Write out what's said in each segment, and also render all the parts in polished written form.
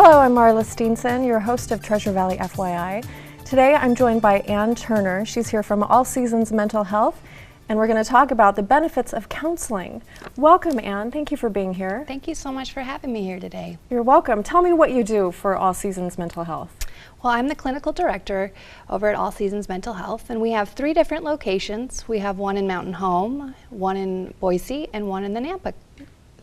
Hello, I'm Marla Steenson, your host of Treasure Valley FYI. Today I'm joined by Ann Turner. She's here from All Seasons Mental Health, and we're going to talk about the benefits of counseling. Welcome, Ann. Thank you for being here. Thank you so much for having me here today. You're welcome. Tell me what you do for All Seasons Mental Health. Well, I'm the clinical director over at All Seasons Mental Health, and we have 3 different locations. We have one in Mountain Home, one in Boise, and one in the Nampa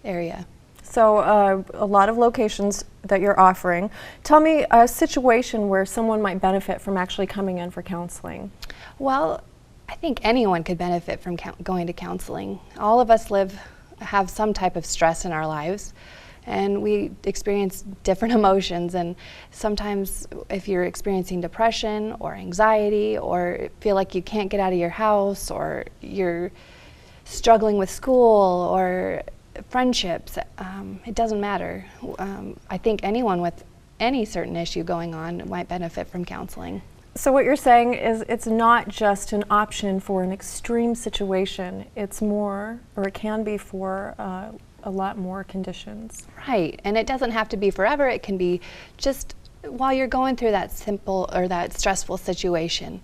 area. So a lot of locations that you're offering. Tell me a situation where someone might benefit from actually coming in for counseling. Well, I think anyone could benefit from going to counseling. All of us have some type of stress in our lives, and we experience different emotions, and sometimes if you're experiencing depression or anxiety or feel like you can't get out of your house or you're struggling with school or friendships, it doesn't matter. I think anyone with any certain issue going on might benefit from counseling. So what you're saying is it's not just an option for an extreme situation, it's more, or it can be for a lot more conditions. Right, and it doesn't have to be forever. It can be just while you're going through that simple or that stressful situation.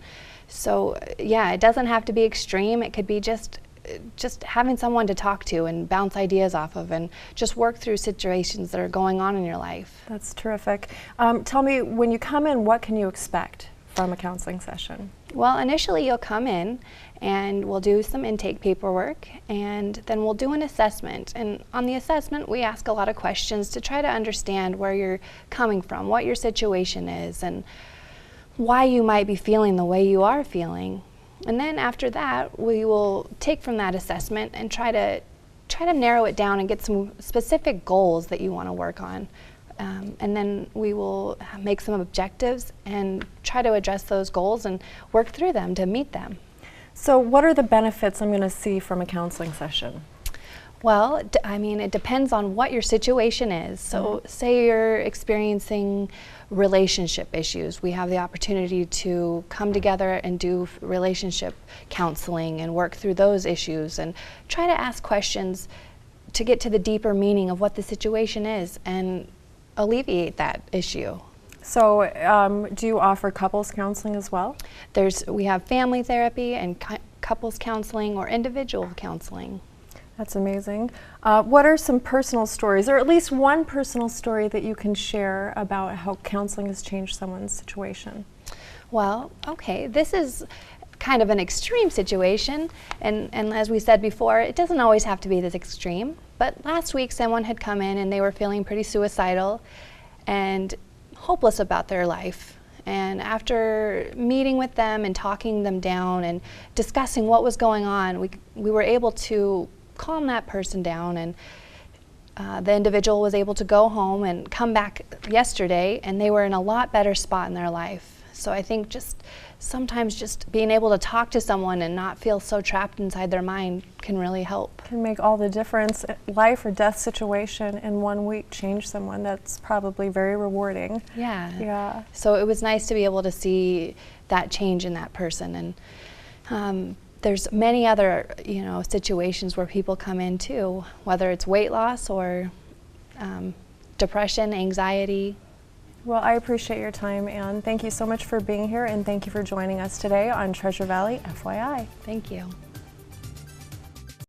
So yeah, it doesn't have to be extreme. It could be just having someone to talk to and bounce ideas off of and just work through situations that are going on in your life. That's terrific. Tell me, when you come in, what can you expect from a counseling session? Well, initially you'll come in and we'll do some intake paperwork, and then we'll do an assessment. And on the assessment, we ask a lot of questions to try to understand where you're coming from, what your situation is, and why you might be feeling the way you are feeling. And then after that, we will take from that assessment and try to narrow it down and get some specific goals that you want to work on. And then we will make some objectives and try to address those goals and work through them to meet them. So what are the benefits I'm going to see from a counseling session? Well, I mean, it depends on what your situation is. So say you're experiencing relationship issues. We have the opportunity to come together and do relationship counseling and work through those issues and try to ask questions to get to the deeper meaning of what the situation is and alleviate that issue. So do you offer couples counseling as well? We have family therapy and couples counseling or individual counseling. That's amazing. What are some personal stories, or at least one personal story that you can share about how counseling has changed someone's situation? Well, okay, this is kind of an extreme situation, and as we said before, it doesn't always have to be this extreme. But last week someone had come in and they were feeling pretty suicidal and hopeless about their life. And after meeting with them and talking them down and discussing what was going on, we were able to calm that person down, and the individual was able to go home and come back yesterday, and they were in a lot better spot in their life. So I think sometimes just being able to talk to someone and not feel so trapped inside their mind can really help. Can make all the difference. Life or death situation in 1 week change someone. That's probably very rewarding. Yeah. So it was nice to be able to see that change in that person. And there's many other, situations where people come in too, whether it's weight loss or depression, anxiety. Well, I appreciate your time, Ann. Thank you so much for being here, and thank you for joining us today on Treasure Valley FYI. Thank you.